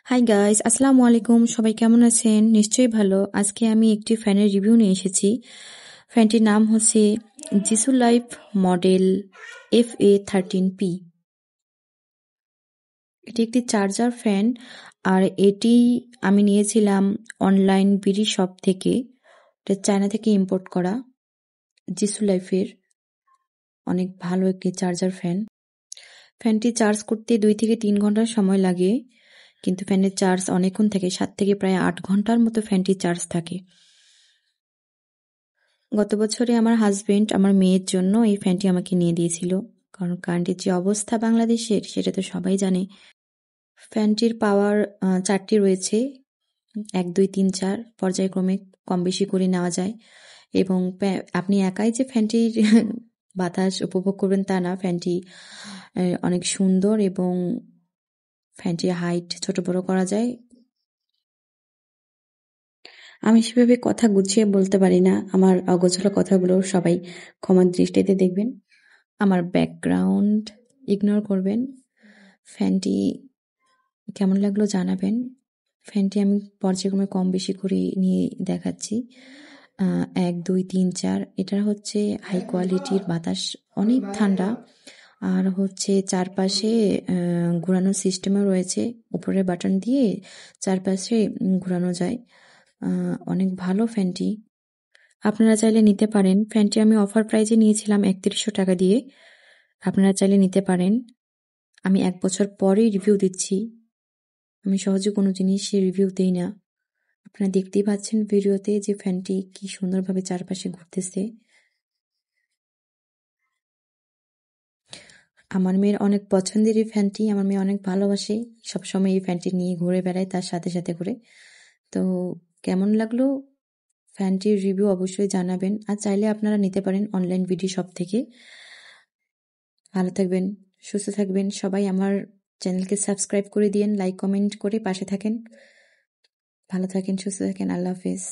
Hi guys, আসসালামু আলাইকুম। সবাই কেমন আছেন? নিশ্চয়ই ভালো। আজকে আমি একটি ফ্যানের রিভিউ নিয়ে এসেছি। ফ্যানটির নাম হচ্ছে জিসু লাইফ মডেল FA13P। এটি একটি চার্জার ফ্যান, আর এটি আমি নিয়েছিলাম অনলাইন বিডি শপ থেকে। এটা চায়না থেকে ইম্পোর্ট করা জিসু লাইফের অনেক ভালো একটি চার্জার ফ্যান। ফ্যানটি চার্জ করতে 2 থেকে 3 ঘন্টার সময় লাগে, কিন্তু ফ্যানের চার্জ অনেকক্ষণ থাকে, 7 থেকে প্রায় 8 ঘন্টার মতো ফ্যানটি চার্জ থাকে। গত বছরে আমার হাজবেন্ড আমার মেয়ের জন্য এই ফ্যানটি আমাকে নিয়ে দিয়েছিল, কারণ কারেন্টের যে অবস্থা বাংলাদেশের সেটা তো সবাই জানে। ফ্যানটির পাওয়ার 4টি রয়েছে, 1, 2, 3, 4 পর্যায়ক্রমে কম বেশি করে নেওয়া যায়। এবং আপনি একাই যে ফ্যানটির বাতাস উপভোগ করবেন তা না, ফ্যানটি অনেক সুন্দর এবং ফ্যানটির হাইট ছোট বড় করা যায়। আমি সেভাবে কথা গুছিয়ে বলতে পারি না, আমার অগোছালো কথাগুলো সবাই ক্ষমার দৃষ্টিতে দেখবেন। আমার ব্যাকগ্রাউন্ড ইগনোর করবেন। ফ্যানটি কেমন লাগলো জানাবেন। ফ্যানটি আমি পর্যায়ক্রমে কম বেশি করে নিয়ে দেখাচ্ছি। 1, 2, 3, 4 এটার হচ্ছে হাই কোয়ালিটির বাতাস, অনেক ঠান্ডা। আর হচ্ছে চারপাশে ঘোরানোর সিস্টেমও রয়েছে, উপরের বাটন দিয়ে চারপাশে ঘোরানো যায়। অনেক ভালো ফ্যানটি, আপনারা চাইলে নিতে পারেন। ফ্যানটি আমি অফার প্রাইজে নিয়েছিলাম 3100 টাকা দিয়ে। আপনারা চাইলে নিতে পারেন। আমি 1 বছর পরেই রিভিউ দিচ্ছি, আমি সহজে কোনো জিনিসের রিভিউ দেই না। আপনারা দেখতেই পাচ্ছেন ভিডিওতে যে ফ্যানটি কি সুন্দরভাবে চারপাশে ঘুরতেছে। আমার মেয়ের অনেক পছন্দের এই ফ্যানটি, আমার মেয়ে অনেক ভালোবাসে, সবসময় এই ফ্যানটি নিয়ে ঘুরে বেড়ায় তার সাথে সাথে করে। তো কেমন লাগলো ফ্যানটির রিভিউ অবশ্যই জানাবেন, আর চাইলে আপনারা নিতে পারেন অনলাইন বিডি শপ থেকে। ভালো থাকবেন, সুস্থ থাকবেন সবাই। আমার চ্যানেলকে সাবস্ক্রাইব করে দিয়েন, লাইক কমেন্ট করে পাশে থাকেন। ভালো থাকেন, সুস্থ থাকেন, আল্লাহ হাফেজ।